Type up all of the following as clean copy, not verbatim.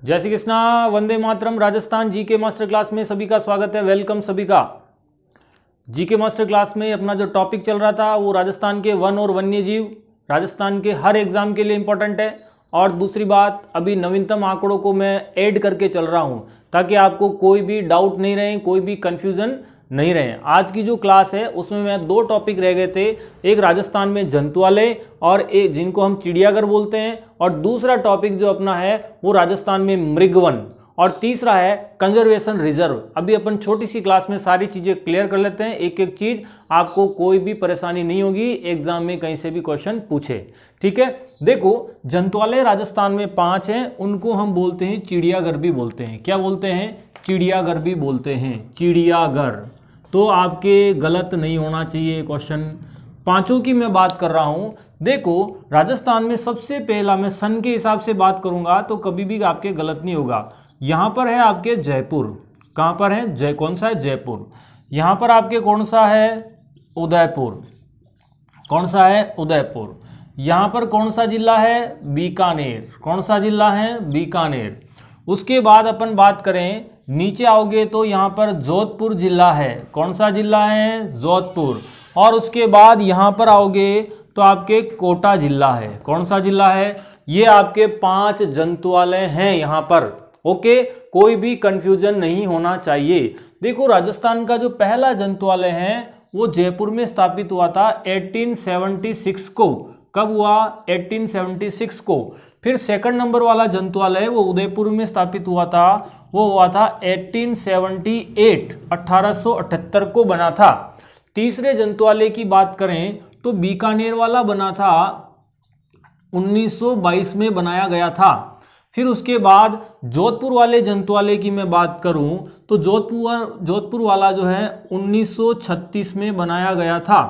जय Shri Krishna, Vande Mataram. Rajasthan GK master class में सभी का स्वागत है। वेलकम सभी का। जीके मास्टर क्लास में अपना जो टॉपिक चल रहा था वो राजस्थान के वन और वन्य जीव राजस्थान के हर एग्जाम के लिए इंपॉर्टेंट है। और दूसरी बात, अभी नवीनतम आंकड़ों को मैं ऐड करके चल रहा हूं ताकि आपको कोई भी डाउट नहीं रहे, कोई भी कंफ्यूजन नहीं रहे। आज की जो क्लास है उसमें मैं दो टॉपिक रह गए थे, एक राजस्थान में जंतुआलय और एक जिनको हम चिड़ियाघर बोलते हैं, और दूसरा टॉपिक जो अपना है वो राजस्थान में मृगवन, और तीसरा है कंजर्वेशन रिजर्व। अभी अपन छोटी सी क्लास में सारी चीजें क्लियर कर लेते हैं, एक एक चीज, आपको कोई भी परेशानी नहीं होगी एग्जाम में कहीं से भी क्वेश्चन पूछे। ठीक है, देखो जंतुआलय राजस्थान में 5 हैं, उनको हम बोलते हैं चिड़ियाघर भी बोलते हैं। क्या बोलते हैं? चिड़ियाघर भी बोलते हैं, चिड़ियाघर। तो आपके गलत नहीं होना चाहिए क्वेश्चन। पांचों की मैं बात कर रहा हूं। देखो राजस्थान में सबसे पहला मैं सन के हिसाब से बात करूंगा तो कभी भी आपके गलत नहीं होगा। यहां पर है आपके जयपुर। कहां पर है? कौन सा है? जयपुर। यहां पर आपके कौन सा है? उदयपुर। कौन सा है? उदयपुर। यहां पर कौन सा जिला है? बीकानेर। कौन सा जिला है? बीकानेर। उसके बाद अपन बात करें, नीचे आओगे तो यहां पर जोधपुर जिला है। कौन सा जिला है? जोधपुर। और उसके बाद यहां पर आओगे तो आपके कोटा जिला है। कौन सा जिला है? ये आपके 5 जंतुआलय हैं यहां पर। ओके, कोई भी कंफ्यूजन नहीं होना चाहिए। देखो राजस्थान का जो पहला जंतुआलय है वो जयपुर में स्थापित हुआ था 1876 को। कब हुआ? 1876 को। फिर सेकंड नंबर वाला जंतुआलय वो उदयपुर में स्थापित हुआ था, वो हुआ था 1878, 1878 को बना था। तीसरे जंतुआलय की बात करें तो बीकानेर वाला बना था 1922 में बनाया गया था। फिर उसके बाद जोधपुर वाले जंतुआलय की मैं बात करूं तो जोधपुर वाला जो है 1936 में बनाया गया था।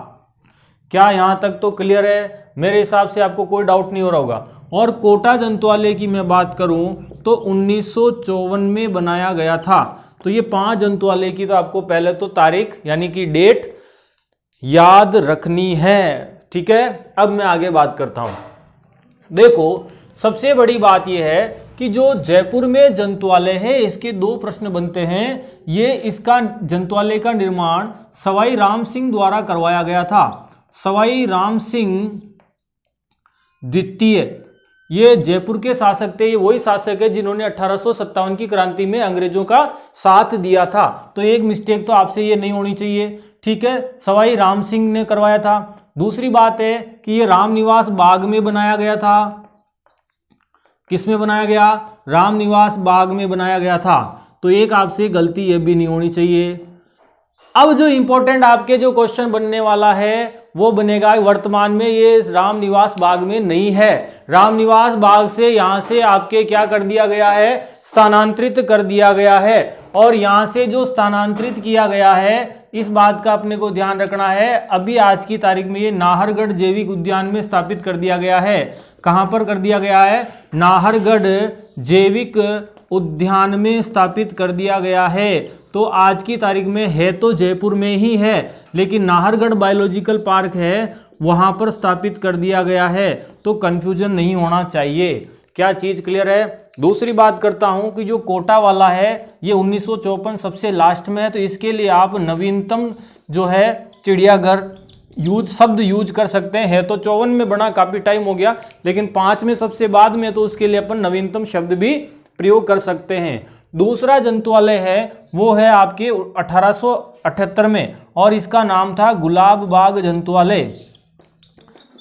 क्या यहां तक तो क्लियर है? मेरे हिसाब से आपको कोई डाउट नहीं हो रहा होगा। और कोटा जंतुआलय की मैं बात करूं तो 1954 में बनाया गया था। तो ये 5 जंतुआलय की तो आपको पहले तो तारीख यानी कि डेट याद रखनी है। ठीक है, अब मैं आगे बात करता हूं। देखो सबसे बड़ी बात यह है कि जो जयपुर में जंतुआलय है इसके 2 प्रश्न बनते हैं। ये इसका जंतुआलय का निर्माण सवाई राम सिंह द्वारा करवाया गया था। सवाई राम सिंह द्वितीय, ये जयपुर के शासक थे। ये वही शासक है जिन्होंने 1857 की क्रांति में अंग्रेजों का साथ दिया था। तो एक मिस्टेक तो आपसे ये नहीं होनी चाहिए। ठीक है, सवाई राम सिंह ने करवाया था। दूसरी बात है कि ये रामनिवास बाग में बनाया गया था। किस में बनाया गया? रामनिवास बाग में बनाया गया था। तो एक आपसे गलती ये भी नहीं होनी चाहिए। अब जो इंपॉर्टेंट आपके जो क्वेश्चन बनने वाला है वो बनेगा, वर्तमान में ये रामनिवास बाग में नहीं है। रामनिवास बाग से यहां से आपके क्या कर दिया गया है? स्थानांतरित कर दिया गया है। और यहां से जो स्थानांतरित किया गया है इस बात का अपने को ध्यान रखना है। अभी आज की तारीख में ये नाहरगढ़ जैविक उद्यान में स्थापित कर दिया गया है। कहां पर कर दिया गया है? नाहरगढ़ जैविक उद्यान में स्थापित कर दिया गया है। तो आज की तारीख में है तो जयपुर में ही है, लेकिन नाहरगढ़ बायोलॉजिकल पार्क है वहां पर स्थापित कर दिया गया है। तो कंफ्यूजन नहीं होना चाहिए। क्या चीज क्लियर है? दूसरी बात करता हूं कि जो कोटा वाला है ये 1954 सबसे लास्ट में है। तो इसके लिए आप नवीनतम जो है चिड़ियाघर शब्द यूज कर सकते हैं। है तो 54 में बना, काफी टाइम हो गया, लेकिन 5 में सबसे बाद में, तो उसके लिए अपन नवीनतम शब्द भी प्रयोग कर सकते हैं। दूसरा जंतुआलय है वो है आपके 1878 में, और इसका नाम था गुलाब बाग जंतुआलय।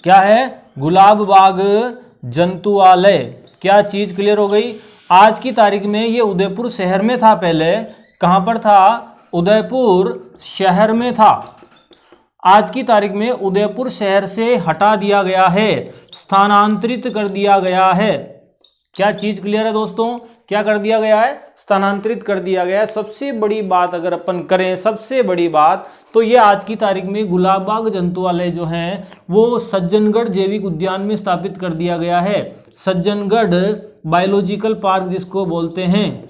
क्या है? गुलाब बाग जंतुआलय। क्या चीज क्लियर हो गई? आज की तारीख में ये उदयपुर शहर में था। पहले कहां पर था? उदयपुर शहर में था। आज की तारीख में उदयपुर शहर से हटा दिया गया है, स्थानांतरित कर दिया गया है। क्या चीज क्लियर है दोस्तों? क्या कर दिया गया है? स्थानांतरित कर दिया गया है। सबसे बड़ी बात अगर अपन करें, सबसे बड़ी बात तो ये आज की तारीख में गुलाब बाग जंतुआलय जो है वो सज्जनगढ़ जैविक उद्यान में स्थापित कर दिया गया है। सज्जनगढ़ बायोलॉजिकल पार्क जिसको बोलते हैं,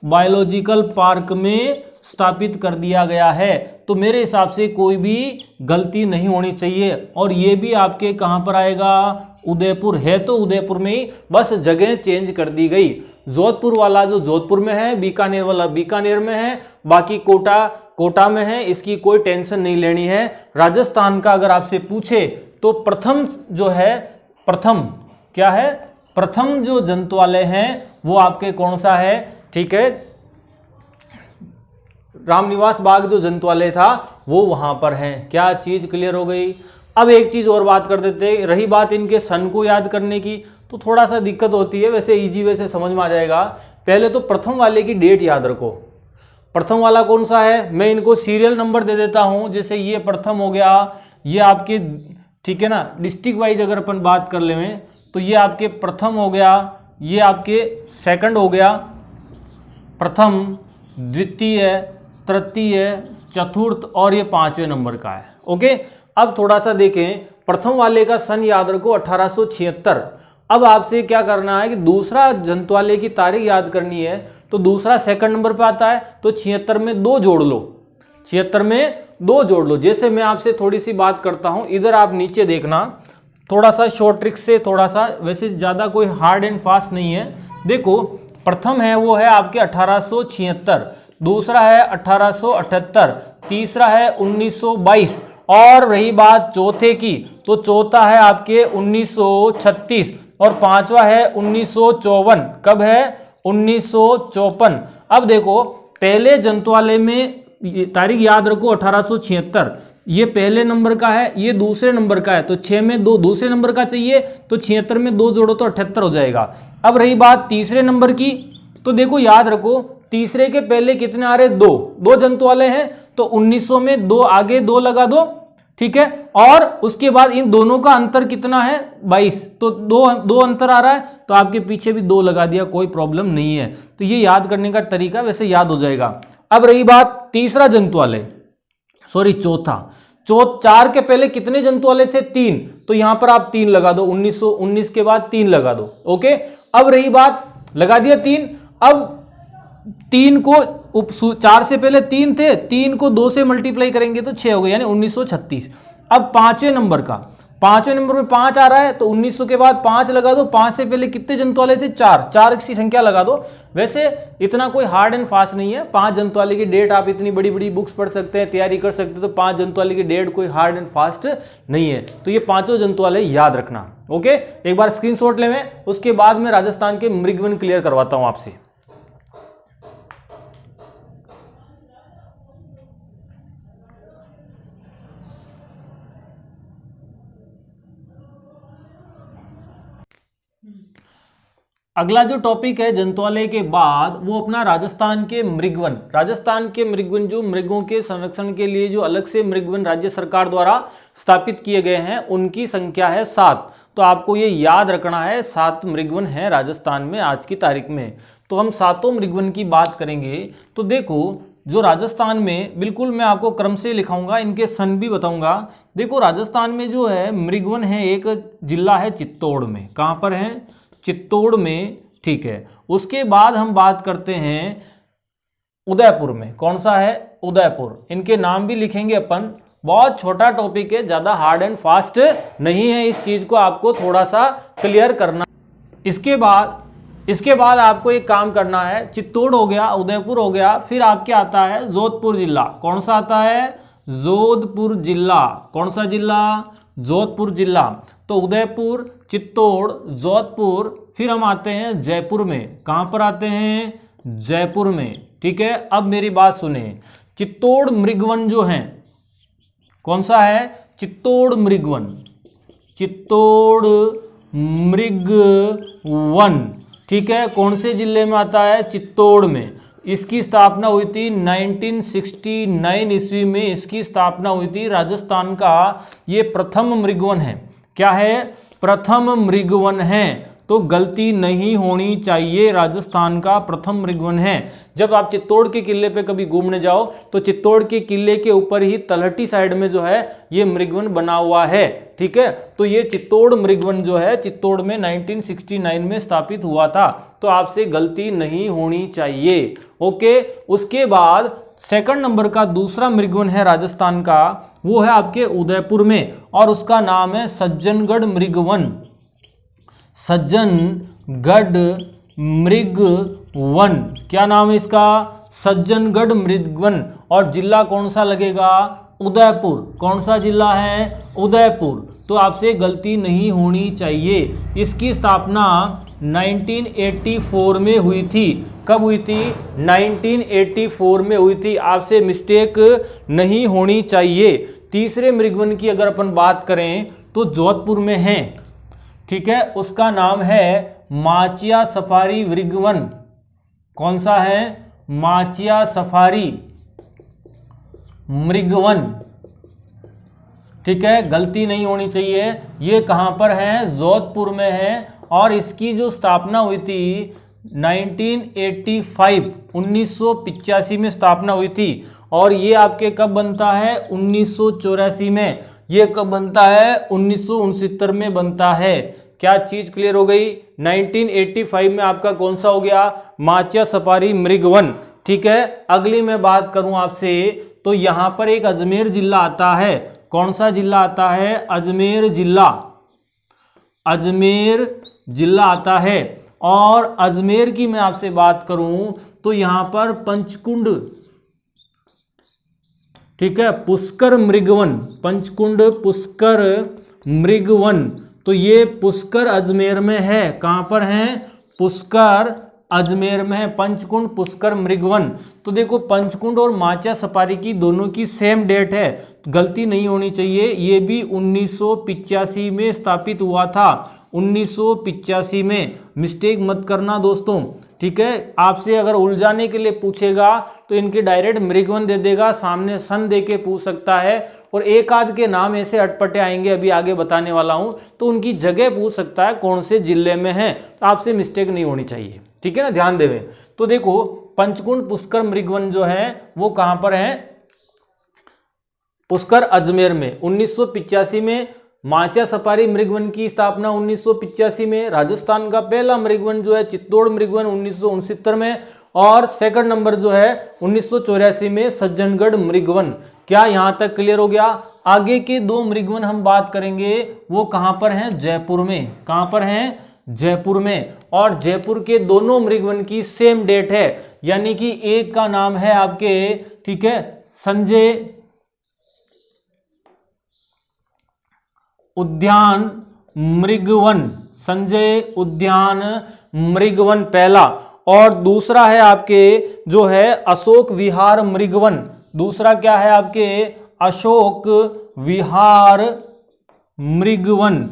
बायोलॉजिकल पार्क में स्थापित कर दिया गया है। तो मेरे हिसाब से कोई भी गलती नहीं होनी चाहिए। और ये भी आपके कहां पर आएगा? उदयपुर है तो उदयपुर में ही, बस जगह चेंज कर दी गई। जोधपुर वाला जो जोधपुर में है, बीकानेर वाला बीकानेर में है, बाकी कोटा में है, इसकी कोई टेंशन नहीं लेनी है। राजस्थान का अगर आपसे पूछे तो प्रथम जो है, प्रथम क्या है, प्रथम जो जंतुआलय है वो आपके कौन सा है, ठीक है, रामनिवास बाग जो जंतुआलय था वो वहां पर है। क्या चीज क्लियर हो गई। अब एक चीज और बात कर देते हैं, रही बात इनके सन को याद करने की तो थोड़ा सा दिक्कत होती है, वैसे इजी वे से समझ में आ जाएगा। पहले तो प्रथम वाले की डेट याद रखो। प्रथम वाला कौन सा है, मैं इनको सीरियल नंबर दे देता हूं, जैसे ये प्रथम हो गया, ये आपके, ठीक है ना, डिस्ट्रिक्ट वाइज अगर अपन बात कर ले तो ये आपके प्रथम हो गया, ये आपके सेकंड हो गया, प्रथम, द्वितीय, तृतीय, चतुर्थ और ये 5वें नंबर का है। ओके, अब थोड़ा सा देखें, प्रथम वाले का सन याद रखो 1876। अब आपसे क्या करना है कि दूसरा जंतुआलय की तारीख याद करनी है, तो दूसरा सेकंड नंबर पे आता है, तो 76 में 2 जोड़ लो, 76 में 2 जोड़ लो। जैसे मैं आपसे थोड़ी सी बात करता हूं, इधर आप नीचे देखना, थोड़ा सा शॉर्ट ट्रिक से, थोड़ा सा, वैसे ज्यादा कोई हार्ड एंड फास्ट नहीं है। देखो प्रथम है वो है आपके 1876, दूसरा है 1878, तीसरा है 1922, और रही बात चौथे की तो चौथा है आपके 1936 और पांचवा है 1954। कब है, 1954। अब देखो पहले जंतुआलय में तारीख याद रखो 1876, ये पहले नंबर का है, ये दूसरे नंबर का है, तो 6 में 2 दूसरे नंबर का चाहिए, तो 76 में 2 जोड़ो तो 78 हो जाएगा। अब रही बात तीसरे नंबर की, तो देखो याद रखो तीसरे के पहले कितने आ रहे, 2 जंतुआलय हैं, तो 1900 में 2 आगे 2 लगा दो, ठीक है, और उसके बाद इन दोनों का अंतर कितना है, 22, तो 2 अंतर आ रहा है, तो आपके पीछे भी 2 लगा दिया, कोई प्रॉब्लम नहीं है। तो ये याद करने का तरीका वैसे याद हो जाएगा। अब रही बात तीसरा जंतुआलय, सॉरी चौथा, 4 के पहले कितने जंतुआलय थे, 3, तो यहां पर आप 3 लगा दो, 1919 के बाद 3 लगा दो। ओके, अब रही बात, लगा दिया 3, अब 3 को 4 से पहले 3 थे, 3 को 2 से मल्टीप्लाई करेंगे तो 6 हो गए, यानी 1936। अब 5वें नंबर का, 5वें नंबर में 5 आ रहा है, तो 1900 के बाद 5 लगा दो, 5 से पहले कितने जंतुआलय थे, 4 की संख्या लगा दो। वैसे इतना कोई हार्ड एंड फास्ट नहीं है, 5 जंतुआलय की डेट आप इतनी बड़ी बड़ी बुक्स पढ़ सकते हैं, तैयारी कर सकते हैं, तो 5 जंतुआलय की डेट कोई हार्ड एंड फास्ट नहीं है। तो ये 5 जंतुआलय याद रखना। ओके, एक बार स्क्रीनशॉट ले, उसके बाद में राजस्थान के मृगवन क्लियर करवाता हूं आपसे। अगला जो टॉपिक है जंतुआलय के बाद, वो अपना राजस्थान के मृगवन। राजस्थान के मृगवन जो मृगों के संरक्षण के लिए जो अलग से मृगवन राज्य सरकार द्वारा स्थापित किए गए हैं, उनकी संख्या है 7। तो आपको ये याद रखना है, 7 मृगवन है राजस्थान में आज की तारीख में। तो हम 7 मृगवन की बात करेंगे। तो देखो जो राजस्थान में, बिल्कुल मैं आपको क्रम से लिखाऊंगा, इनके सन भी बताऊंगा। देखो राजस्थान में जो है मृगवन है, एक जिला है चित्तौड़ में। कहां पर है, चित्तौड़ में, ठीक है। उसके बाद हम बात करते हैं उदयपुर में। कौन सा है, उदयपुर। इनके नाम भी लिखेंगे अपन, बहुत छोटा टॉपिक है, ज्यादा हार्ड एंड फास्ट नहीं है, इस चीज को आपको थोड़ा सा क्लियर करना। इसके बाद आपको एक काम करना है, चित्तौड़ हो गया, उदयपुर हो गया, फिर आपके आता है जोधपुर जिला। कौन सा आता है, जोधपुर जिला। कौन सा जिला, जोधपुर जिला। तो उदयपुर, चित्तौड़, जोधपुर, फिर हम आते हैं जयपुर में। कहां पर आते हैं, जयपुर में, ठीक है। अब मेरी बात सुने, चित्तौड़ मृगवन जो है, कौन सा है, चित्तौड़ मृगवन, चित्तौड़ मृगवन, ठीक है। कौन से जिले में आता है, चित्तौड़ में। इसकी स्थापना हुई थी 1969 ईस्वी में, इसकी स्थापना हुई थी। राजस्थान का ये प्रथम मृगवन है। क्या है, प्रथम मृगवन है, तो गलती नहीं होनी चाहिए, राजस्थान का प्रथम मृगवन है। जब आप चित्तौड़ के किले पे कभी घूमने जाओ तो चित्तौड़ के किले के ऊपर ही तलहटी साइड में जो है ये मृगवन बना हुआ है, ठीक है। तो ये चित्तौड़ मृगवन जो है चित्तौड़ में 1969 में स्थापित हुआ था, तो आपसे गलती नहीं होनी चाहिए। ओके, उसके बाद सेकंड नंबर का दूसरा मृगवन है राजस्थान का, वो है आपके उदयपुर में, और उसका नाम है सज्जनगढ़ मृगवन। सज्जनगढ़ मृगवन। क्या नाम है इसका? सज्जनगढ़ मृगवन। और जिला कौन सा लगेगा? उदयपुर। कौन सा जिला है? उदयपुर। तो आपसे गलती नहीं होनी चाहिए। इसकी स्थापना 1984 में हुई थी। कब हुई थी? 1984 में हुई थी। आपसे मिस्टेक नहीं होनी चाहिए। तीसरे मृगवन की अगर अपन बात करें तो जोधपुर में है, ठीक है, उसका नाम है माचिया सफारी मृगवन। कौन सा है? माचिया सफारी मृगवन, ठीक है, गलती नहीं होनी चाहिए। ये कहां पर है? जोधपुर में है। और इसकी जो स्थापना हुई थी 1985 1985 में स्थापना हुई थी। और ये आपके कब बनता है? 1984 में। ये कब बनता है? 1969 में बनता है। क्या चीज क्लियर हो गई? 1985 में आपका कौन सा हो गया? माचिया सफारी मृगवन, ठीक है। अगली मैं बात करूं आपसे तो यहां पर एक अजमेर जिला आता है। कौन सा जिला आता है? अजमेर जिला। अजमेर जिला आता है। और अजमेर की मैं आपसे बात करूं तो यहां पर पंचकुंड, ठीक है, पुष्कर मृगवन, पंचकुंड पुष्कर मृगवन। तो ये पुष्कर अजमेर में है। कहां पर है? पुष्कर अजमेर में है, पंचकुंड पुष्कर मृगवन। तो देखो पंचकुंड और माचिया सफारी की दोनों की सेम डेट है, गलती नहीं होनी चाहिए। ये भी 1985 में स्थापित हुआ था, 1985 में। मिस्टेक मत करना दोस्तों, ठीक है। आपसे अगर उलझाने के लिए पूछेगा तो इनके डायरेक्ट मृगवन दे देगा, सामने सन दे के पूछ सकता है। और एक आध के नाम ऐसे अटपटे आएंगे, अभी आगे बताने वाला हूं, तो उनकी जगह पूछ सकता है कौन से जिले में है। तो आपसे मिस्टेक नहीं होनी चाहिए, ठीक है ना, ध्यान देवे। तो देखो पंचकुंड पुष्कर मृगवन जो है वो कहां पर है? पुष्कर अजमेर में। 1985 में माचिया सफारी मृगवन की स्थापना 1985 में। राजस्थान का पहला मृगवन जो है चित्तौड़ मृगवन 1969 में। और सेकंड नंबर जो है 1984 में सज्जनगढ़ मृगवन। क्या यहां तक क्लियर हो गया? आगे के दो मृगवन हम बात करेंगे वो कहां पर हैं? जयपुर में। कहां पर हैं? जयपुर में। और जयपुर के दोनों मृगवन की सेम डेट है, यानी कि एक का नाम है आपके, ठीक है, संजय उद्यान मृगवन, संजय उद्यान मृगवन पहला। और दूसरा है आपके जो है अशोक विहार मृगवन। दूसरा क्या है आपके? अशोक विहार मृगवन,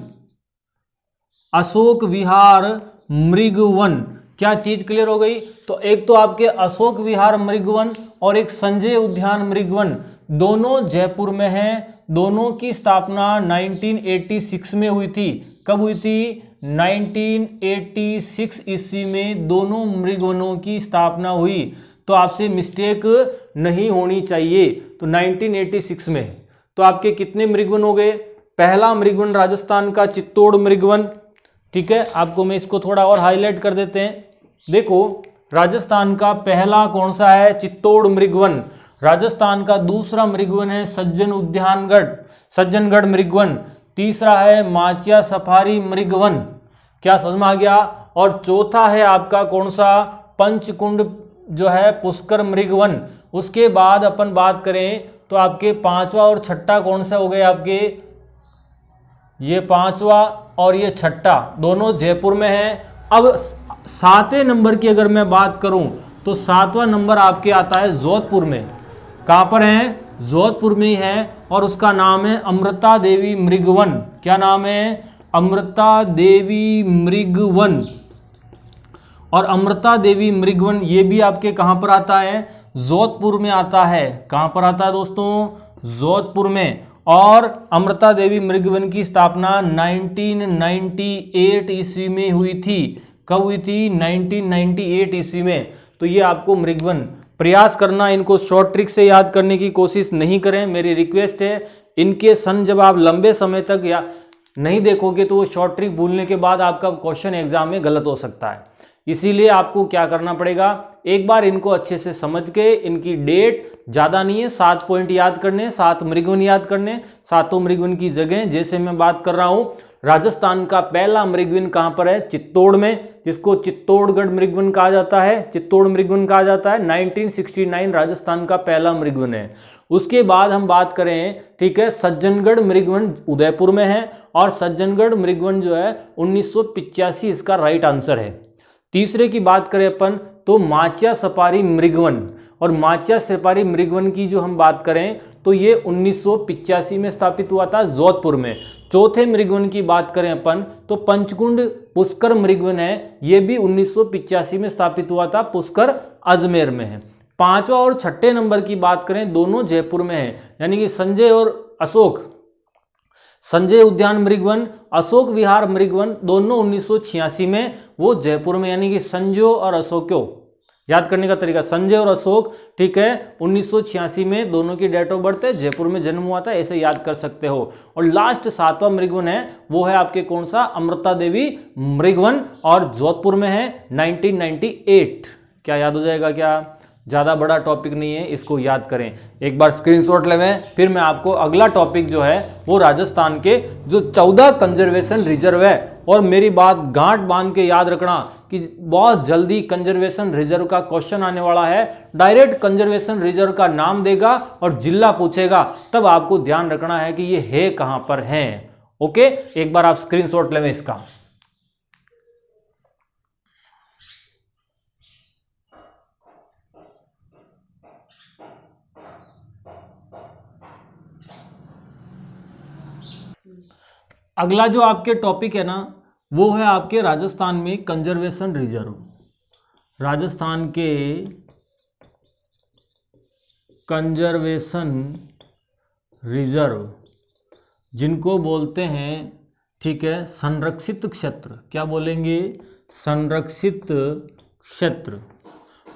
अशोक विहार मृगवन। क्या चीज क्लियर हो गई? तो एक तो आपके अशोक विहार मृगवन और एक संजय उद्यान मृगवन, दोनों जयपुर में हैं। दोनों की स्थापना 1986 में हुई थी। कब हुई थी? 1986 ईस्वी में दोनों मृगवनों की स्थापना हुई। तो आपसे मिस्टेक नहीं होनी चाहिए। तो 1986 में। तो आपके कितने मृगवन हो गए? पहला मृगवन राजस्थान का चित्तौड़ मृगवन, ठीक है। आपको मैं इसको थोड़ा और हाईलाइट कर देते हैं। देखो राजस्थान का पहला कौन सा है? चित्तौड़ मृगवन। राजस्थान का दूसरा मृगवन है सज्जनगढ़ मृगवन। तीसरा है माचिया सफारी मृगवन। क्या समझ में आ गया? और चौथा है आपका कौन सा? पंचकुंड जो है पुष्कर मृगवन। उसके बाद अपन बात करें तो आपके पांचवा और छठा कौन सा हो गए आपके? ये पांचवा और ये छठा दोनों जयपुर में है। अब सातवें नंबर की अगर मैं बात करूं तो सातवां नंबर आपके आता है जोधपुर में। कहां पर है? जोधपुर में ही है। और उसका नाम है अमृता देवी मृगवन। क्या नाम है? अमृता देवी मृगवन। और अमृता देवी मृगवन ये भी आपके कहां पर आता है? जोधपुर में आता है। कहां पर आता है दोस्तों? जोधपुर में। और अमृता देवी मृगवन की स्थापना 1998 ईस्वी में हुई थी। कब हुई थी? 1998 ईस्वी में। तो ये आपको मृगवन, प्रयास करना इनको शॉर्ट ट्रिक से याद करने की कोशिश नहीं करें, मेरी रिक्वेस्ट है। इनके सन जब आप लंबे समय तक या नहीं देखोगे तो वो शॉर्ट ट्रिक भूलने के बाद आपका क्वेश्चन एग्जाम में गलत हो सकता है। इसीलिए आपको क्या करना पड़ेगा, एक बार इनको अच्छे से समझ के, इनकी डेट ज्यादा नहीं है, 7 पॉइंट याद करने, 7 मृगवन याद करने, 7 मृगवन की जगह जैसे मैं बात कर रहा हूं, राजस्थान का पहला मृगवन कहां पर है, चित्तौड़ में, जिसको चित्तौड़गढ़ मृगवन कहा जाता है, चित्तौड़ मृगवन कहा जाता है। 1969 राजस्थान का पहला मृगवन है। उसके बाद हम बात करें, ठीक है, सज्जनगढ़ मृगवन उदयपुर में है, और सज्जनगढ़ मृगवन जो है 1985 इसका राइट आंसर है। तीसरे की बात करें अपन तो माच्या सपारी मृगवन, और माच्या सपारी मृगवन की जो हम बात करें तो ये 1985 में स्थापित हुआ था जोधपुर में। चौथे मृगवन की बात करें अपन तो पंचकुंड पुष्कर मृगवन है, ये भी 1985 में स्थापित हुआ था, पुष्कर अजमेर में है। पांचवा और छठे नंबर की बात करें दोनों जयपुर में है, यानी कि संजय और अशोक, संजय उद्यान मृगवन, अशोक विहार मृगवन, दोनों 1986 में वो जयपुर में, यानी कि संजय और अशोको, याद करने का तरीका संजय और अशोक, ठीक है, 1986 में दोनों की डेट ऑफ बर्थ है, जयपुर में जन्म हुआ था, ऐसे याद कर सकते हो। और लास्ट 7वां मृगवन है वो है आपके कौन सा, अमृता देवी मृगवन, और जोधपुर में है 1998। क्या याद हो जाएगा, क्या ज़्यादा बड़ा टॉपिक नहीं है, इसको याद करें, एक बार स्क्रीनशॉट लेवें। फिर मैं आपको अगला टॉपिक जो है वो राजस्थान के जो 14 कंजर्वेशन रिजर्व है, और मेरी बात गांठ बांध के याद रखना कि बहुत जल्दी कंजर्वेशन रिजर्व का क्वेश्चन आने वाला है। डायरेक्ट कंजर्वेशन रिजर्व का नाम देगा और जिला पूछेगा, तब आपको ध्यान रखना है कि ये है कहां पर है। ओके, एक बार आप स्क्रीनशॉट लेवें इसका। अगला जो आपके टॉपिक है ना वो है आपके राजस्थान में कंजर्वेशन रिजर्व। राजस्थान के कंजर्वेशन रिजर्व जिनको बोलते हैं, ठीक है, संरक्षित क्षेत्र, क्या बोलेंगे, संरक्षित क्षेत्र,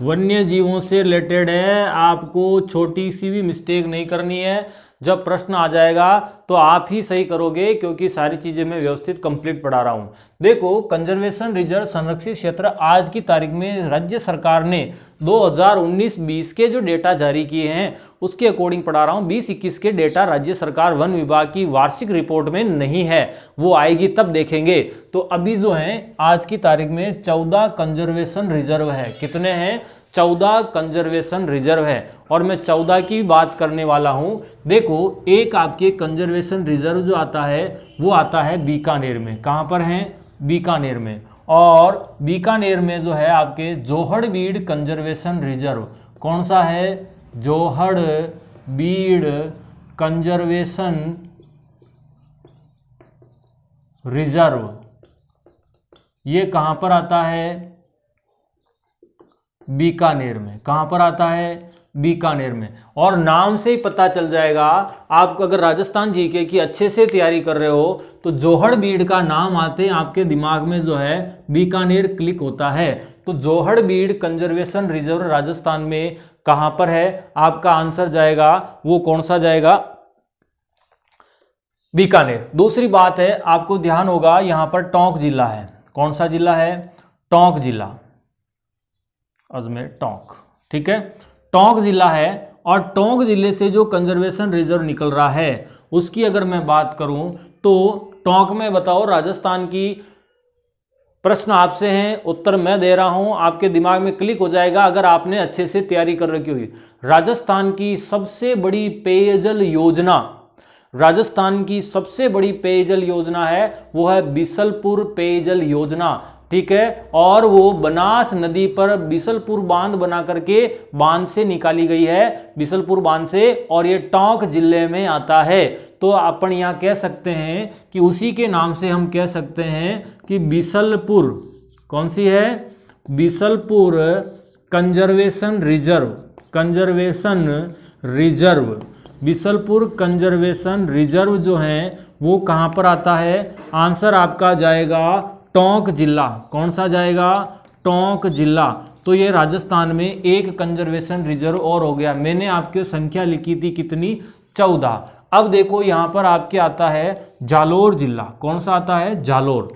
वन्य जीवों से रिलेटेड है। आपको छोटी सी भी मिस्टेक नहीं करनी है, जब प्रश्न आ जाएगा तो आप ही सही करोगे, क्योंकि सारी चीजें मैं व्यवस्थित कंप्लीट पढ़ा रहा हूं। देखो, कंजर्वेशन रिजर्व संरक्षित क्षेत्र आज की तारीख में राज्य सरकार ने 2019-20 के जो डेटा जारी किए हैं उसके अकॉर्डिंग पढ़ा रहा हूं। 20-21 के डेटा राज्य सरकार वन विभाग की वार्षिक रिपोर्ट में नहीं है, वो आएगी तब देखेंगे। तो अभी जो है आज की तारीख में 14 कंजर्वेशन रिजर्व है। कितने हैं, 14 कंजर्वेशन रिजर्व है, और मैं 14 की बात करने वाला हूं। देखो, एक आपके कंजर्वेशन रिजर्व जो आता है वो आता है बीकानेर में। कहां पर है, बीकानेर में। और बीकानेर में जो है आपके जोहड़बीड़ कंजर्वेशन रिजर्व, कौन सा है, जोहड़बीड़ कंजर्वेशन रिजर्व, ये कहां पर आता है, बीकानेर में। कहां पर आता है, बीकानेर में। और नाम से ही पता चल जाएगा आपको, अगर राजस्थान जीके की अच्छे से तैयारी कर रहे हो तो जोहड़बीड़ का नाम आते ही आपके दिमाग में जो है बीकानेर क्लिक होता है। तो जोहड़बीड़ कंजर्वेशन रिजर्व राजस्थान में कहां पर है, आपका आंसर जाएगा वो कौन सा जाएगा, बीकानेर। दूसरी बात है, आपको ध्यान होगा यहां पर टोंक जिला है। कौन सा जिला है, टोंक जिला, अजमेर टोंक, ठीक है, टोंक जिला है। और टोंक जिले से जो कंजर्वेशन रिजर्व निकल रहा है उसकी अगर मैं बात करूं तो टोंक में बताओ, राजस्थान की प्रश्न आपसे हैं, उत्तर मैं दे रहा हूं, आपके दिमाग में क्लिक हो जाएगा अगर आपने अच्छे से तैयारी कर रखी हुई। राजस्थान की सबसे बड़ी पेयजल योजना, राजस्थान की सबसे बड़ी पेयजल योजना है वो है बिसलपुर पेयजल योजना, ठीक है। और वो बनास नदी पर बिसलपुर बांध बना करके बांध से निकाली गई है, बिसलपुर बांध से, और ये टोंक जिले में आता है। तो अपन यहां कह सकते हैं कि उसी के नाम से हम कह सकते हैं कि बिसलपुर, कौन सी है, Bisalpur conservation reserve, conservation reserve, Bisalpur conservation reserve जो है वो कहां पर आता है, आंसर आपका जाएगा टोंक जिला। कौन सा जाएगा, टोंक जिला। तो ये राजस्थान में एक कंजर्वेशन रिजर्व और हो गया। मैंने आपकी संख्या लिखी थी कितनी, 14। अब देखो यहां पर आपके आता है जालोर जिला। कौन सा आता है, जालोर।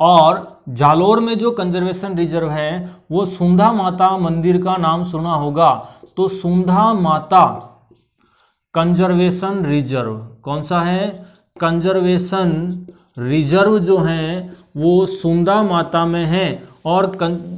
और जालोर में जो कंजर्वेशन रिजर्व है वो सुंधा माता मंदिर का नाम सुना होगा, तो सुंधा माता कंजर्वेशन रिजर्व कौन सा है, कंजर्वेशन रिजर्व जो है वो सुंधा माता में है। और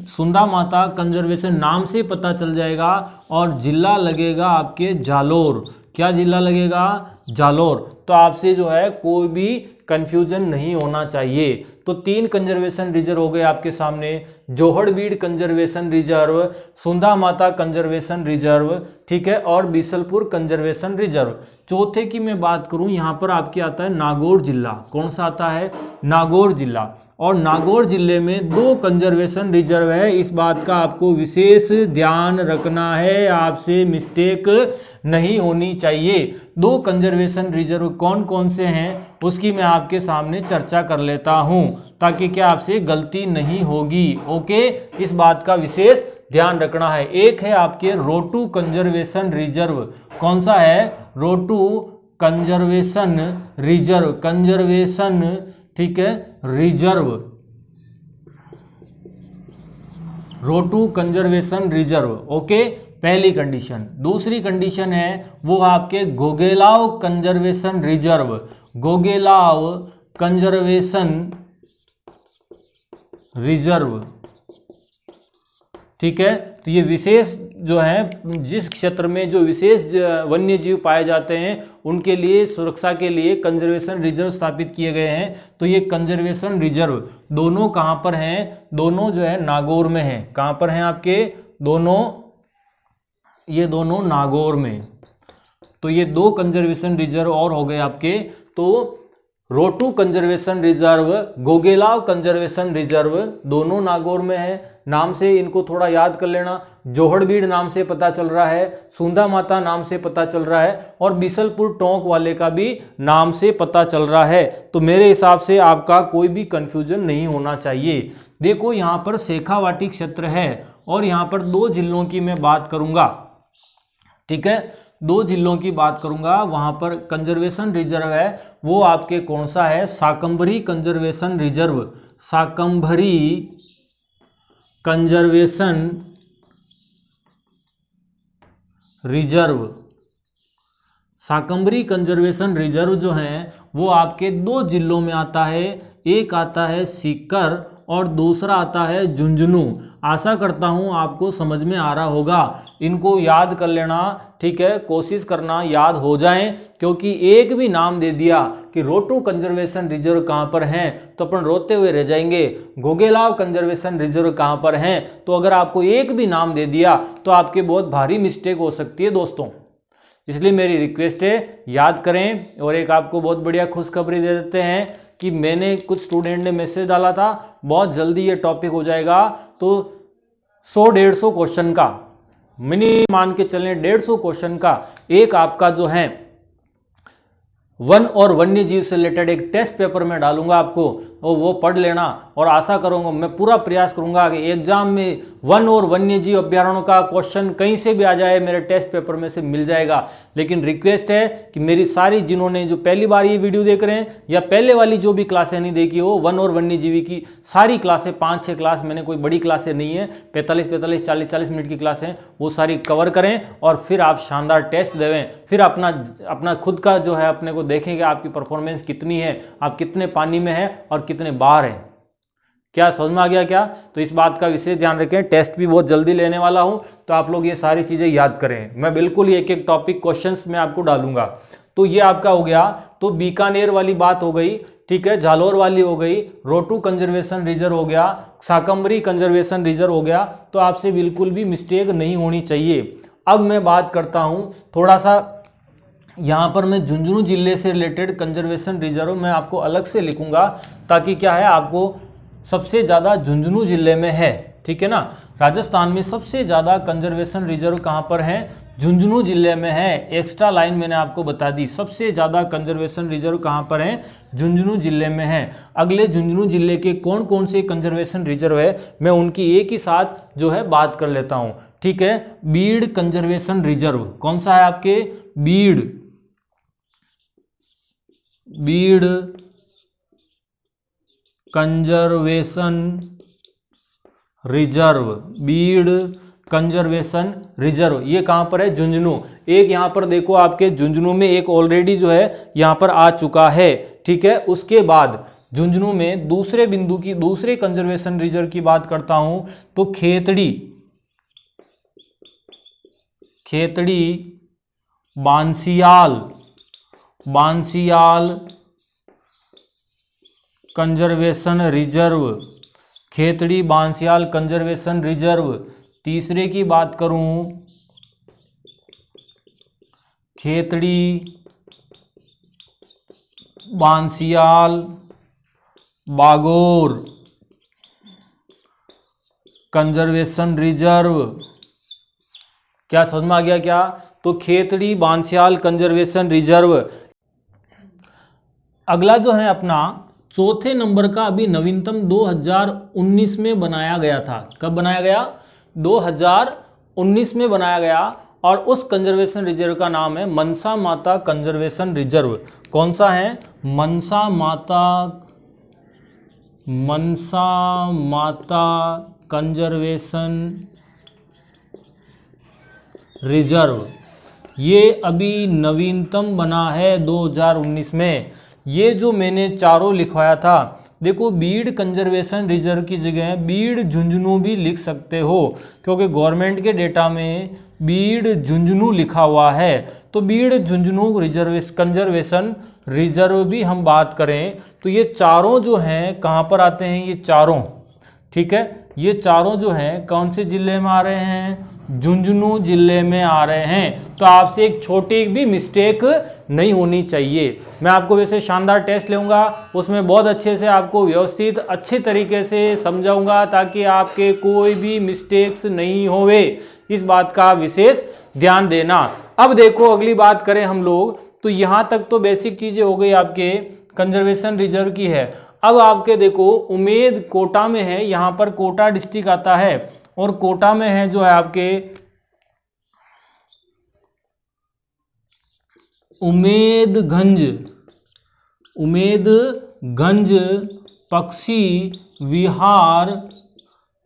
सुंधा माता कंजर्वेशन नाम से पता चल जाएगा। और जिला लगेगा आपके जालोर, क्या जिला लगेगा, जालोर। तो आपसे जो है कोई भी कंफ्यूजन नहीं होना चाहिए। तो 3 कंजर्वेशन रिजर्व हो गए आपके सामने, जोहड़बीड़ कंजर्वेशन रिजर्व, सुंधा माता कंजर्वेशन रिजर्व, ठीक है, और बीसलपुर कंजर्वेशन रिजर्व। चौथे की मैं बात करूं, यहां पर आपके आता है नागौर जिला, कौन सा आता है, नागौर जिला। और नागौर जिले में 2 कंजर्वेशन रिजर्व है, इस बात का आपको विशेष ध्यान रखना है, आपसे मिस्टेक नहीं होनी चाहिए। 2 कंजर्वेशन रिजर्व कौन कौन से हैं उसकी मैं आपके सामने चर्चा कर लेता हूं, ताकि क्या आपसे गलती नहीं होगी। ओके, इस बात का विशेष ध्यान रखना है। एक है आपके रोटू कंजर्वेशन रिजर्व, कौन सा है, रोटू कंजर्वेशन रिजर्व, कंजर्वेशन, ठीक है, रिजर्व, रोटू कंजर्वेशन रिजर्व। ओके, पहली कंडीशन। दूसरी कंडीशन है वो आपके Gogelao conservation reserve, Gogelao conservation reserve, ठीक है। तो ये विशेष जो है, जिस क्षेत्र में जो विशेष वन्य जीव पाए जाते हैं उनके लिए सुरक्षा के लिए कंजर्वेशन रिजर्व स्थापित किए गए हैं। तो ये कंजर्वेशन रिजर्व दोनों कहां पर हैं, दोनों जो है नागौर में हैं। कहां पर हैं आपके दोनों, ये दोनों नागौर में। तो ये 2 कंजर्वेशन रिजर्व और हो गए आपके। तो Rotu conservation reserve, Gogelao conservation reserve दोनों नागौर में है। नाम से इनको थोड़ा याद कर लेना, जोहड़बीड़ नाम से पता चल रहा है, सुंधा माता नाम से पता चल रहा है, और बीसलपुर टोंक वाले का भी नाम से पता चल रहा है। तो मेरे हिसाब से आपका कोई भी कंफ्यूजन नहीं होना चाहिए। देखो यहाँ पर शेखावाटी क्षेत्र है और यहाँ पर 2 जिलों की मैं बात करूंगा, ठीक है, 2 जिलों की बात करूंगा। वहां पर कंजर्वेशन रिजर्व है वो आपके कौन सा है, Shakambhari conservation reserve, Shakambhari conservation reserve. Shakambhari conservation reserve जो है वो आपके 2 जिलों में आता है, एक आता है सीकर और दूसरा आता है झुंझुनू। आशा करता हूं आपको समझ में आ रहा होगा, इनको याद कर लेना, ठीक है, कोशिश करना याद हो जाएं, क्योंकि एक भी नाम दे दिया कि रोटू कंजर्वेशन रिजर्व कहां पर हैं तो अपन रोते हुए रह जाएंगे, गोगेलाव कंजर्वेशन रिजर्व कहां पर हैं, तो अगर आपको एक भी नाम दे दिया तो आपके बहुत भारी मिस्टेक हो सकती है दोस्तों। इसलिए मेरी रिक्वेस्ट है याद करें। और एक आपको बहुत बढ़िया खुशखबरी दे देते हैं कि मैंने कुछ स्टूडेंट ने मैसेज डाला था, बहुत जल्दी ये टॉपिक हो जाएगा। तो 100-150 क्वेश्चन का मिनिमम मान के चलें, 150 क्वेश्चन का एक आपका जो है वन और वन्य जीव से रिलेटेड एक टेस्ट पेपर में डालूंगा आपको, और वो पढ़ लेना। और आशा करूंगा, मैं पूरा प्रयास करूंगा कि एग्जाम में वन और वन्य जीव अभ्यारण्यों का क्वेश्चन कहीं से भी आ जाए, मेरे टेस्ट पेपर में से मिल जाएगा। लेकिन रिक्वेस्ट है कि मेरी सारी, जिन्होंने जो पहली बार ये वीडियो देख रहे हैं या पहले वाली जो भी क्लासें नहीं देखी हो, वन और वन्य जीवी की सारी क्लासें, 5-6 क्लास, मैंने कोई बड़ी क्लासें नहीं है, 45-45, 40-40 मिनट की क्लासें, वो सारी कवर करें और फिर आप शानदार टेस्ट देवें। फिर अपना खुद का जो है अपने को देखेंगे आपकी परफॉर्मेंस कितनी है, आप कितने पानी में है और कितने बाहर है। क्या समझ में आ गया क्या? तो इस बात का विशेष ध्यान रखें, टेस्ट भी बहुत जल्दी लेने वाला हूं, तो आप लोग ये सारी चीजें याद करें। मैं बिल्कुल एक एक टॉपिक क्वेश्चंस में आपको डालूंगा। तो ये आपका हो गया, तो बीकानेर वाली बात हो गई, ठीक है, जालोर वाली हो गई, रोटू कंजर्वेशन रिजर्व हो गया, शाकंभरी कंजर्वेशन रिजर्व हो गया। तो आपसे बिल्कुल भी मिस्टेक नहीं होनी चाहिए। अब मैं बात करता हूं थोड़ा सा, यहाँ पर मैं झुंझुनू जिले से रिलेटेड कंजर्वेशन रिजर्व मैं आपको अलग से लिखूंगा, ताकि क्या है, आपको सबसे ज़्यादा झुंझुनू जिले में है, ठीक है ना। राजस्थान में सबसे ज़्यादा कंजर्वेशन रिजर्व कहाँ पर है, झुंझुनू जिले में है। एक्स्ट्रा लाइन मैंने आपको बता दी, सबसे ज़्यादा कंजर्वेशन रिजर्व कहाँ पर है, झुंझुनू जिले में है। अगले झुंझुनू जिले के कौन कौन से कंजर्वेशन रिजर्व है, मैं उनकी एक ही साथ जो है बात कर लेता हूँ, ठीक है। बीड़ कंजर्वेशन रिजर्व कौन सा है आपके, Bir conservation reserve, Bir conservation reserve, ये कहां पर है? झुंझुनू। एक यहां पर देखो आपके झुंझुनू में एक ऑलरेडी जो है यहां पर आ चुका है, ठीक है। उसके बाद झुंझुनू में दूसरे बिंदु की, दूसरे कंजर्वेशन रिजर्व की बात करता हूं तो Khetri Bansiyal conservation reserve, Khetri Bansiyal conservation reserve. तीसरे की बात करूं, खेतड़ी बांसियाल बागोर कंजर्वेशन रिजर्व। क्या समझ में आ गया क्या? तो खेतड़ी बांसियाल कंजर्वेशन रिजर्व। अगला जो है अपना चौथे नंबर का, अभी नवीनतम 2019 में बनाया गया था। कब बनाया गया? 2019 में बनाया गया, और उस कंजर्वेशन रिजर्व का नाम है मनसा माता कंजर्वेशन रिजर्व। कौन सा है? मनसा माता कंजर्वेशन रिजर्व। ये अभी नवीनतम बना है 2019 में। ये जो मैंने चारों लिखवाया था, देखो बीड कंजर्वेशन रिजर्व की जगह बीड झुंझुनू भी लिख सकते हो, क्योंकि गवर्नमेंट के डेटा में बीड झुंझुनू लिखा हुआ है। तो बीड झुंझुनू कंजर्वेशन रिजर्व भी हम बात करें तो ये चारों जो हैं कहाँ पर आते हैं? ये चारों, ठीक है, ये चारों जो हैं कौन से जिले में आ रहे हैं? झुंझुनू जिले में आ रहे हैं। तो आपसे एक छोटी भी मिस्टेक नहीं होनी चाहिए। मैं आपको वैसे शानदार टेस्ट लूँगा, उसमें बहुत अच्छे से आपको व्यवस्थित अच्छे तरीके से समझाऊंगा, ताकि आपके कोई भी मिस्टेक्स नहीं होवे। इस बात का विशेष ध्यान देना। अब देखो अगली बात करें हम लोग, तो यहाँ तक तो बेसिक चीज़ें हो गई आपके कंजर्वेशन रिजर्व की है। अब आपके देखो उमेद कोटा में है, यहाँ पर कोटा डिस्ट्रिक्ट आता है, और कोटा में है जो है आपके उमेदगंज पक्षी विहार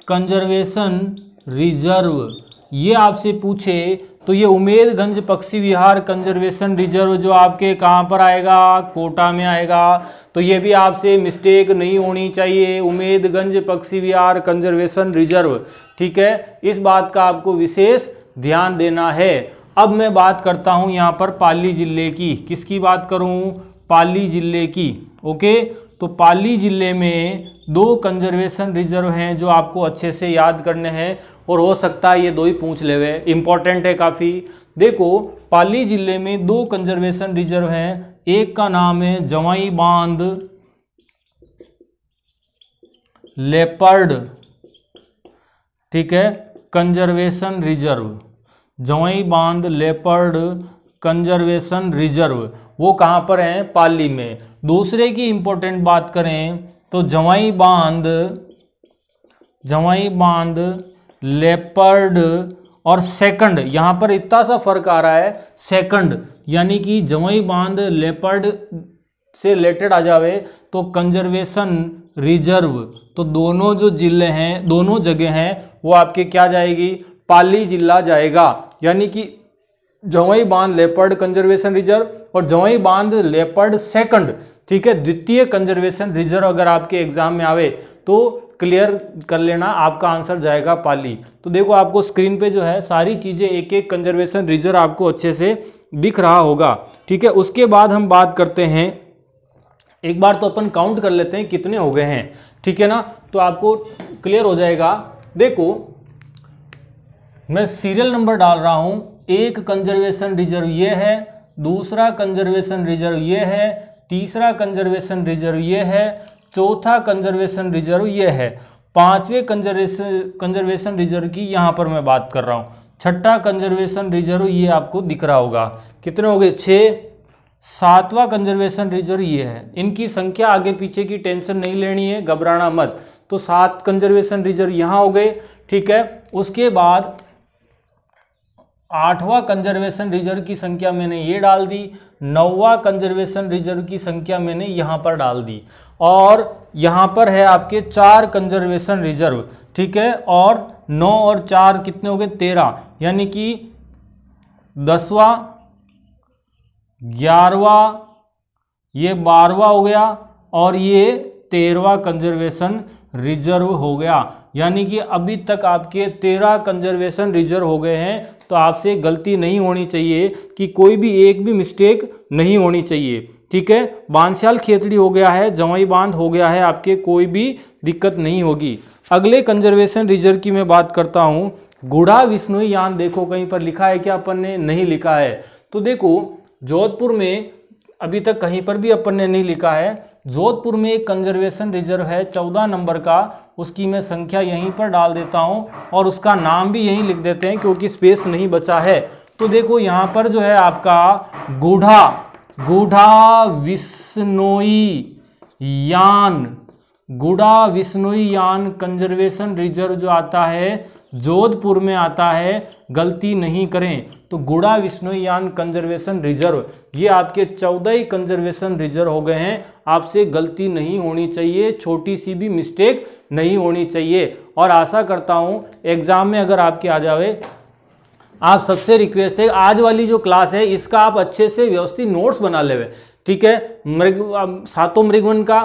कंजर्वेशन रिजर्व। ये आपसे पूछे तो ये उमेदगंज पक्षी विहार कंजर्वेशन रिजर्व जो आपके कहाँ पर आएगा? कोटा में आएगा। तो ये भी आपसे मिस्टेक नहीं होनी चाहिए, उमेदगंज पक्षी विहार कंजर्वेशन रिजर्व, ठीक है। इस बात का आपको विशेष ध्यान देना है। अब मैं बात करता हूँ यहाँ पर पाली जिले की। किसकी बात करूँ? पाली जिले की। ओके, तो पाली जिले में 2 कंजर्वेशन रिजर्व हैं जो आपको अच्छे से याद करने हैं, और हो सकता है ये 2 ही पूछ लेवे, इंपॉर्टेंट है काफ़ी। देखो पाली जिले में 2 कंजर्वेशन रिजर्व हैं। एक का नाम है जवाई बांध लेपर्ड, ठीक है, कंजर्वेशन रिजर्व, जवाई बांध लेपर्ड कंजर्वेशन रिजर्व। वो कहाँ पर है? पाली में। दूसरे की इंपॉर्टेंट बात करें तो जवाई बांध लेपर्ड, और सेकंड, यहाँ पर इतना सा फर्क आ रहा है, सेकंड यानी कि जवाई बांध लेपर्ड से रिलेटेड आ जावे तो कंजर्वेशन रिजर्व। तो दोनों जो जिले हैं, दोनों जगह हैं, वो आपके क्या जाएगी? पाली जिला जाएगा। यानी कि जवाई बांध लेपर्ड कंजर्वेशन रिजर्व और जवाई बांध लेपर्ड सेकंड, ठीक है, द्वितीय कंजर्वेशन रिजर्व अगर आपके एग्जाम में आवे तो क्लियर कर लेना, आपका आंसर जाएगा पाली। तो देखो आपको स्क्रीन पे जो है सारी चीजें एक एक कंजर्वेशन रिजर्व आपको अच्छे से दिख रहा होगा, ठीक है। उसके बाद हम बात करते हैं, एक बार तो अपन काउंट कर लेते हैं कितने हो गए हैं, ठीक है ना, तो आपको क्लियर हो जाएगा। देखो मैं सीरियल नंबर डाल रहा हूं, एक कंजर्वेशन रिजर्व ये है, दूसरा कंजर्वेशन रिजर्व ये है, तीसरा कंजर्वेशन रिजर्व ये है, चौथा कंजर्वेशन रिजर्व ये है, पांचवें कंजर्वेशन रिजर्व की यहाँ पर मैं बात कर रहा हूँ, छठा कंजर्वेशन रिजर्व ये आपको दिख रहा होगा। कितने हो गए? 6। सातवां कंजर्वेशन रिजर्व ये है। इनकी संख्या आगे पीछे की टेंशन नहीं लेनी है, घबराना मत। तो 7 कंजर्वेशन रिजर्व यहाँ हो गए, ठीक है। उसके बाद 8वां कंजर्वेशन रिजर्व की संख्या मैंने ये डाल दी, 9वां कंजर्वेशन रिजर्व की संख्या मैंने यहां पर डाल दी, और यहां पर है आपके 4 कंजर्वेशन रिजर्व, ठीक है, और 9 और 4 कितने हो गए 13, यानी कि 10वां, 11वां, ये 12वां हो गया और ये 13वां कंजर्वेशन रिजर्व हो गया। यानी कि अभी तक आपके 13 कंजर्वेशन रिजर्व हो गए हैं। तो आपसे गलती नहीं होनी चाहिए कि कोई भी एक भी मिस्टेक नहीं होनी चाहिए, ठीक है। बांसयाल खेतड़ी हो गया है, जवाई बांध हो गया है, आपके कोई भी दिक्कत नहीं होगी। अगले कंजर्वेशन रिजर्व की मैं बात करता हूं, गुढ़ा विश्नोई यान। देखो कहीं पर लिखा है क्या अपन ने, नहीं लिखा है। तो देखो जोधपुर में अभी तक कहीं पर भी अपन ने नहीं लिखा है। जोधपुर में एक कंजर्वेशन रिजर्व है 14 नंबर का, उसकी मैं संख्या यहीं पर डाल देता हूं और उसका नाम भी यहीं लिख देते हैं क्योंकि स्पेस नहीं बचा है। तो देखो यहां पर जो है आपका गुढ़ा विश्नोई यान, गुढ़ा विश्नोई यान कंजर्वेशन रिजर्व जो आता है जोधपुर में आता है। गलती नहीं करें, तो गुढ़ा विश्नोई यान कंजर्वेशन रिजर्व, ये आपके 14 ही कंजर्वेशन रिजर्व हो गए हैं। आपसे गलती नहीं होनी चाहिए, छोटी सी भी मिस्टेक नहीं होनी चाहिए। और आशा करता हूं एग्जाम में अगर आपके आ जावे, आप सबसे रिक्वेस्ट है आज वाली जो क्लास है इसका आप अच्छे से व्यवस्थित नोट्स बना लेवे, ठीक है। सातों मृगवन का,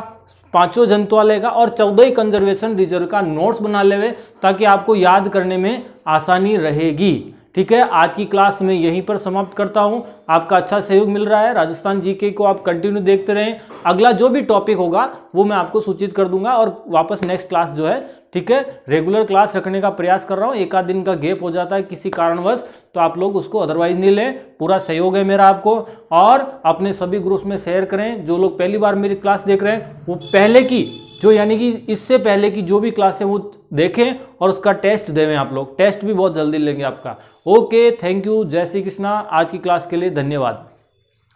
5 जंतुआलय का और 14 ही कंजर्वेशन रिजर्व का नोट्स बना लेवे, ताकि आपको याद करने में आसानी रहेगी, ठीक है। आज की क्लास में यहीं पर समाप्त करता हूं। आपका अच्छा सहयोग मिल रहा है, राजस्थान जीके को आप कंटिन्यू देखते रहें। अगला जो भी टॉपिक होगा वो मैं आपको सूचित कर दूंगा और वापस नेक्स्ट क्लास जो है, ठीक है, रेगुलर क्लास रखने का प्रयास कर रहा हूं। एक आध दिन का गैप हो जाता है किसी कारणवश, तो आप लोग उसको अदरवाइज नहीं लें, पूरा सहयोग है मेरा आपको। और अपने सभी ग्रुप्स में शेयर करें। जो लोग पहली बार मेरी क्लास देख रहे हैं वो पहले की जो, यानी कि इससे पहले की जो भी क्लास है वो देखें और उसका टेस्ट देवें। आप लोग टेस्ट भी बहुत जल्दी लेंगे आपका। ओके, थैंक यू, जय श्री कृष्णा। आज की क्लास के लिए धन्यवाद।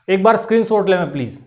एक बार स्क्रीनशॉट लें प्लीज।